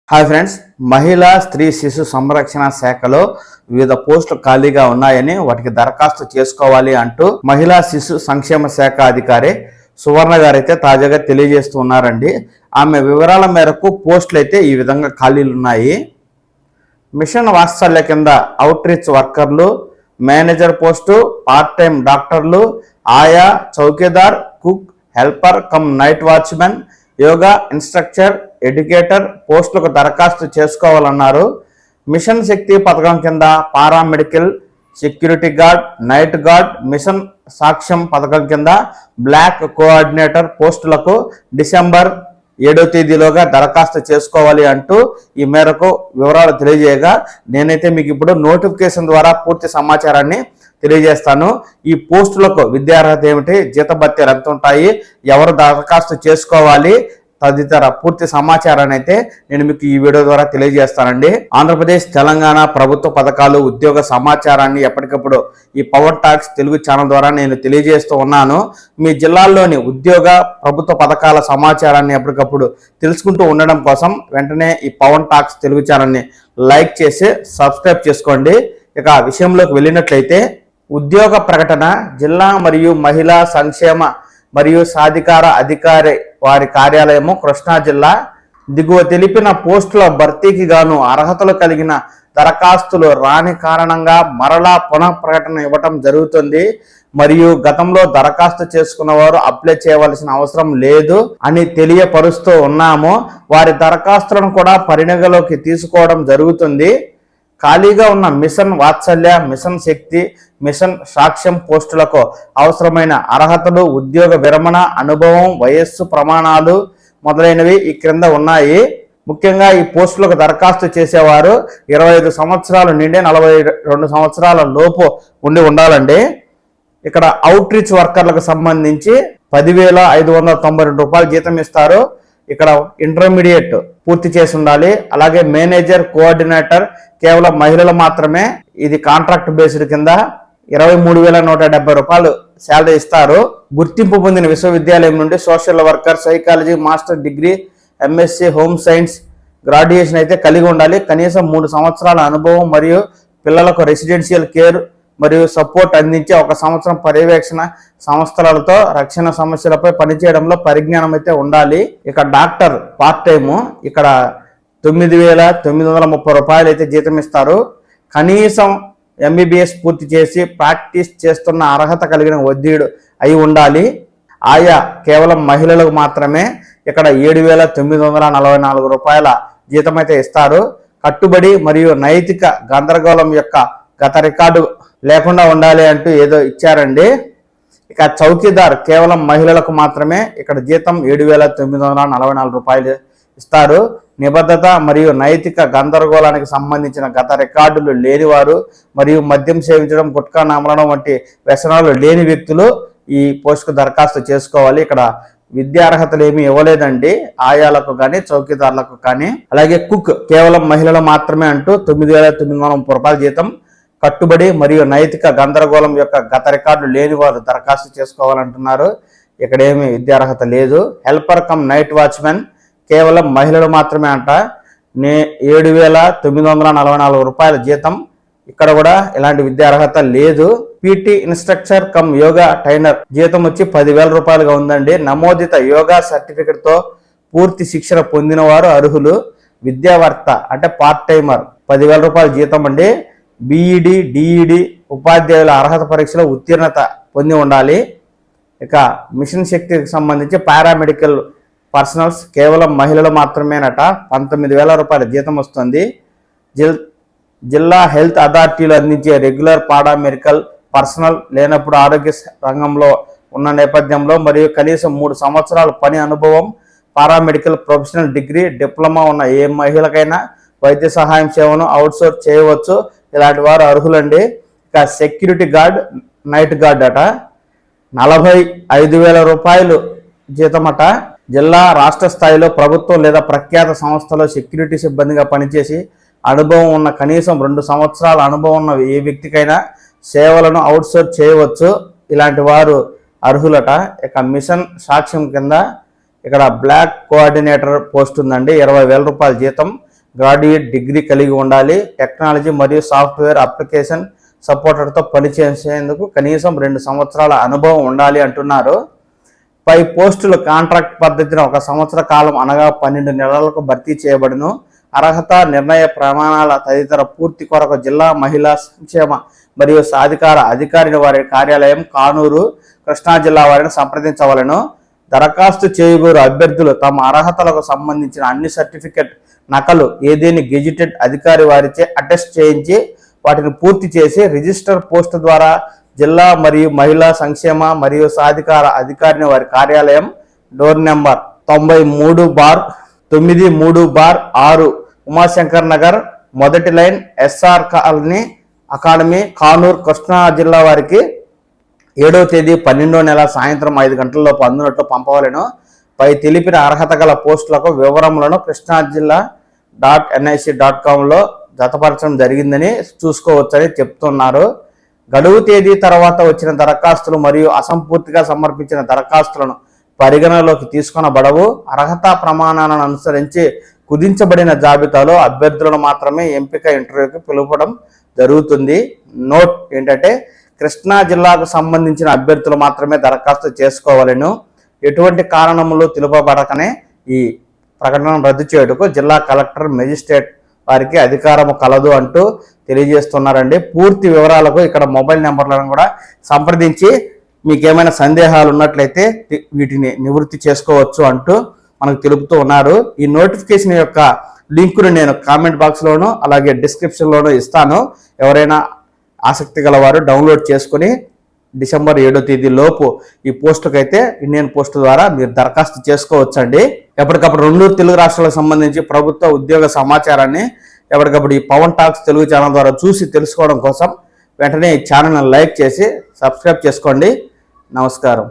Hi friends, మహిళా స్త్రీ శిశు సంరక్షణ శాఖలో వివిధ పోస్టులు ఖాళీగా ఉన్నాయని వాటికి దరఖాస్తు చేసుకోవాలి అంటూ మహిళా శిశు సంక్షేమ శాఖ అధికారి సువర్ణ గారైతే తాజాగా తెలియజేస్తూ ఉన్నారండి. ఆమె వివరాల మేరకు పోస్టులు అయితే ఈ విధంగా ఖాళీలు ఉన్నాయి. మిషన్ వాత్సల్య కింద అవుట్ రీచ్ వర్కర్లు, మేనేజర్ పోస్టు, పార్ట్ టైం డాక్టర్లు, ఆయా, చౌకీదార్, cook, helper cum night watchman, yoga instructor, educator పోస్టులకు దరఖాస్తు చేసుకోవాలన్నారు. మిషన్ శక్తి పథకం కింద paramedical, security guard, night guard, mission Sakshyam పథకం కింద బ్లాక్ కోఆర్డినేటర్ పోస్టులకు డిసెంబర్ 7వ తేదీలోగా దరఖాస్తు చేసుకోవాలి అంటూ ఈ మేరకు వివరాలు తెలియజేయగా, నేనైతే మీకు ఇప్పుడు నోటిఫికేషన్ ద్వారా పూర్తి సమాచారాన్ని తెలియజేస్తాను. ఈ పోస్టులకు విద్యార్హత ఏమిటి, జీతభత్యాలు ఎంత ఉంటాయి, ఎవరు దరఖాస్తు చేసుకోవాలి తదితర పూర్తి సమాచారాన్ని అయితే నేను మీకు ఈ వీడియో ద్వారా తెలియజేస్తానండి. ఆంధ్రప్రదేశ్, తెలంగాణ ప్రభుత్వ పథకాలు, ఉద్యోగ సమాచారాన్ని ఎప్పటికప్పుడు ఈ పవర్ టాక్స్ తెలుగు ఛానల్ ద్వారా నేను తెలియజేస్తూ ఉన్నాను. మీ జిల్లాల్లోని ఉద్యోగ ప్రభుత్వ పథకాల సమాచారాన్ని ఎప్పటికప్పుడు తెలుసుకుంటూ ఉండడం కోసం వెంటనే ఈ పవర్ టాక్స్ తెలుగు ఛానల్ని లైక్ చేసి సబ్స్క్రైబ్ చేసుకోండి. ఇక విషయంలోకి వెళ్ళినట్లయితే, ఉద్యోగ ప్రకటన జిల్లా మరియు మహిళా సంక్షేమ మరియు సాధికార అధికారి వారి కార్యాలయము, కృష్ణా జిల్లా. దిగువ తెలిపిన పోస్టుల భర్తీకి గాను అర్హతలు కలిగిన దరఖాస్తులు రాని కారణంగా మరలా పునః ప్రకటన ఇవ్వటం జరుగుతుంది మరియు గతంలో దరఖాస్తు చేసుకున్న వారు అప్లై చేయవలసిన అవసరం లేదు అని తెలియపరుస్తూ ఉన్నాము. వారి దరఖాస్తులను కూడా పరిగణలోకి తీసుకోవడం జరుగుతుంది. ఖాళీగా ఉన్న మిషన్ వాత్సల్య, మిషన్ శక్తి, మిషన్ సాక్ష్యం పోస్టులకు అవసరమైన అర్హతలు, ఉద్యోగ విరమణ, అనుభవం, వయస్సు ప్రమాణాలు మొదలైనవి ఈ క్రింద ఉన్నాయి. ముఖ్యంగా ఈ పోస్టులకు దరఖాస్తు చేసేవారు 25 సంవత్సరాలు నిండి 42 సంవత్సరాల లోపు ఉండాలండి. ఇక్కడ అవుట్ రీచ్ వర్కర్లకు సంబంధించి 10,592 రూపాయలు జీతం ఇస్తారు. ఇక్కడ ఇంటర్మీడియట్ పూర్తి చేసి ఉండాలి. అలాగే మేనేజర్, కోఆర్డినేటర్ కేవలం మహిళలు మాత్రమే. ఇది కాంట్రాక్ట్ బేస్డ్ కింద 23,170 రూపాయలు శాలరీ ఇస్తారు. గుర్తింపు పొందిన విశ్వవిద్యాలయం నుండి social worker, psychology master degree, MSc home science graduation అయితే కలిగి ఉండాలి. కనీసం 3 సంవత్సరాల అనుభవం మరియు పిల్లలకు రెసిడెన్షియల్ కేర్ మరియు సపోర్ట్ అందించే 1 సంవత్సరం పర్యవేక్షణ సంస్థలతో రక్షణ సమస్యలపై పనిచేయడంలో పరిజ్ఞానం అయితే ఉండాలి. ఇక డాక్టర్ పార్ట్ టైము ఇక్కడ 9,930 రూపాయలు అయితే జీతం ఇస్తారు. కనీసం ఎంబీబీఎస్ పూర్తి చేసి ప్రాక్టీస్ చేస్తున్న అర్హత కలిగిన వైద్యుడు అయి ఉండాలి. ఆయా కేవలం మహిళలకు మాత్రమే. ఇక్కడ 7,944 రూపాయల జీతం అయితే ఇస్తారు. కట్టుబడి మరియు నైతిక గందరగోళం యొక్క గత రికార్డు లేకుండా ఉండాలి అంటూ ఏదో ఇచ్చారండి. ఇక చౌకీదార్ కేవలం మహిళలకు మాత్రమే. ఇక్కడ జీతం 7,944 రూపాయలు ఇస్తారు. నిబద్ధత మరియు నైతిక గందరగోళానికి సంబంధించిన గత రికార్డులు లేనివారు మరియు మద్యం సేవించడం, గుట్కా నమలడం వంటి వ్యసనాలు లేని వ్యక్తులు ఈ పోస్టుకు దరఖాస్తు చేసుకోవాలి. ఇక్కడ విద్యార్హతలు ఏమీ ఇవ్వలేదండి ఆయాలకు కానీ చౌకీదారులకు కానీ. అలాగే కుక్ కేవలం మహిళలు మాత్రమే అంటూ 9,930 రూపాయల జీతం. కట్టుబడి మరియు నైతిక గందరగోళం యొక్క గత రికార్డులు లేని వారు దరఖాస్తు చేసుకోవాలంటున్నారు. ఇక్కడ ఏమి విద్యార్హత లేదు. హెల్పర్ కమ్ నైట్ వాచ్మెన్ కేవలం మహిళలు మాత్రమే అంట. 7,944 రూపాయల జీతం. ఇక్కడ కూడా ఇలాంటి విద్యార్హత లేదు. PT instructor come yoga trainer జీతం వచ్చి 10,000 రూపాయలుగా ఉందండి. నమోదిత యోగా సర్టిఫికెట్తో పూర్తి శిక్షణ పొందిన వారు అర్హులు. విద్యావర్త అంటే పార్ట్ టైమర్ 10,000 రూపాయల జీతం అండి. బీఈడి, డిఈడి ఉపాధ్యాయుల అర్హత పరీక్షలో ఉత్తీర్ణత పొంది ఉండాలి. ఇక మిషన్ శక్తికి సంబంధించి పారామెడికల్ పర్సనల్స్ కేవలం మహిళలు మాత్రమేనట. 19,000 రూపాయల జీతం వస్తుంది. జిల్లా హెల్త్ అథారిటీలు అందించే రెగ్యులర్ పారామెడికల్ పర్సనల్ లేనప్పుడు ఆరోగ్య రంగంలో ఉన్న నేపథ్యంలో మరియు కనీసం 3 సంవత్సరాల పని అనుభవం, పారామెడికల్ ప్రొఫెషనల్ డిగ్రీ, డిప్లొమా ఉన్న ఏ మహిళకైనా వైద్య సహాయం సేవను అవుట్సోర్స్ చేయవచ్చు. ఇలాంటి వారు అర్హులండి. ఇక సెక్యూరిటీ గార్డ్, నైట్ గార్డ్ అట 45,000 రూపాయలు జీతం అట. జిల్లా, రాష్ట్ర స్థాయిలో ప్రభుత్వం లేదా ప్రఖ్యాత సంస్థలో సెక్యూరిటీ సిబ్బందిగా పనిచేసి అనుభవం ఉన్న కనీసం 2 సంవత్సరాల అనుభవం ఉన్న ఏ వ్యక్తికైనా సేవలను అవుట్సోర్స్ చేయవచ్చు. ఇలాంటి వారు అర్హులట. ఇక మిషన్ సాక్ష్యం కింద ఇక్కడ బ్లాక్ కోఆర్డినేటర్ పోస్ట్ ఉందండి. 20,000 రూపాయల జీతం. గ్రాడ్యుయేట్ డిగ్రీ కలిగి ఉండాలి. టెక్నాలజీ మరియు సాఫ్ట్వేర్ అప్లికేషన్ సపోర్టర్తో పనిచేసేందుకు కనీసం 2 సంవత్సరాల అనుభవం ఉండాలి అంటున్నారు. పై పోస్టులు కాంట్రాక్ట్ పద్ధతిన 1 సంవత్సర కాలం అనగా 12 నెలలకు భర్తీ చేయబడును. అర్హత, నిర్ణయ ప్రమాణాల తదితర పూర్తి కొరకు జిల్లా మహిళా సంక్షేమ మరియు సాధికార అధికారిని వారి కార్యాలయం కానూరు, కృష్ణా జిల్లా వారిని సంప్రదించవలను. దరఖాస్తు చేయగోరు అభ్యర్థులు తమ అర్హతలకు సంబంధించిన అన్ని సర్టిఫికెట్ నకలు ఏదేని గెజిటెడ్ అధికారి వారిచే అటెస్ట్ చేయించి వాటిని పూర్తి చేసి రిజిస్టర్ పోస్ట్ ద్వారా జిల్లా మరియు మహిళా సంక్షేమ మరియు సాధికార అధికారిని వారి కార్యాలయం, డోర్ నెంబర్ 93/6 ఉమాశంకర్ నగర్, మొదటి line, SR colony, academy, Kanuru, Krishna జిల్లా వారికి 7వ తేదీ 12వ నెల సాయంత్రం 5 గంటలలోపు అందునట్లు పంపవలను. పై తెలిపిన అర్హత గల పోస్టులకు వివరములను krishnaJilla.nic.com జతపరచడం జరిగిందని చూసుకోవచ్చని చెప్తున్నారు. గడువు తేదీ తర్వాత వచ్చిన దరఖాస్తులు మరియు అసంపూర్తిగా సమర్పించిన దరఖాస్తులను పరిగణలోకి తీసుకొనబడవు. అర్హతా ప్రమాణాలను అనుసరించి కుదించబడిన జాబితాలో అభ్యర్థులను మాత్రమే ఎంపిక ఇంటర్వ్యూకి పిలువడం జరుగుతుంది. నోట్ ఏంటంటే కృష్ణా జిల్లాకు సంబంధించిన అభ్యర్థులు మాత్రమే దరఖాస్తు చేసుకోవాలను. ఎటువంటి కారణములు తెలుపబడకనే ఈ ప్రకటన రద్దు చేయుటకు జిల్లా కలెక్టర్, మెజిస్ట్రేట్ వారికి అధికారము కలదు అంటూ తెలియజేస్తున్నారండి. పూర్తి వివరాలకు ఇక్కడ మొబైల్ నెంబర్లను కూడా సంప్రదించి మీకు ఏమైనా సందేహాలు ఉన్నట్లయితే వీటిని నివృత్తి చేసుకోవచ్చు అంటూ మనకు తెలుపుతూ ఉన్నారు. ఈ నోటిఫికేషన్ యొక్క లింకును నేను కామెంట్ బాక్స్లోను అలాగే డిస్క్రిప్షన్లోనూ ఇస్తాను. ఎవరైనా ఆసక్తి గలవారు డౌన్లోడ్ చేసుకుని డిసెంబర్ 7వ తేదీ లోపు ఈ పోస్టుకు అయితే ఇండియన్ పోస్ట్ ద్వారా మీరు దరఖాస్తు చేసుకోవచ్చండి. ఎప్పటికప్పుడు 2 తెలుగు రాష్ట్రాలకు సంబంధించి ప్రభుత్వ ఉద్యోగ సమాచారాన్ని ఎప్పటికప్పుడు ఈ పవన్ టాక్స్ తెలుగు ఛానల్ ద్వారా చూసి తెలుసుకోవడం కోసం వెంటనే ఈ ఛానల్ని లైక్ చేసి సబ్స్క్రైబ్ చేసుకోండి. నమస్కారం.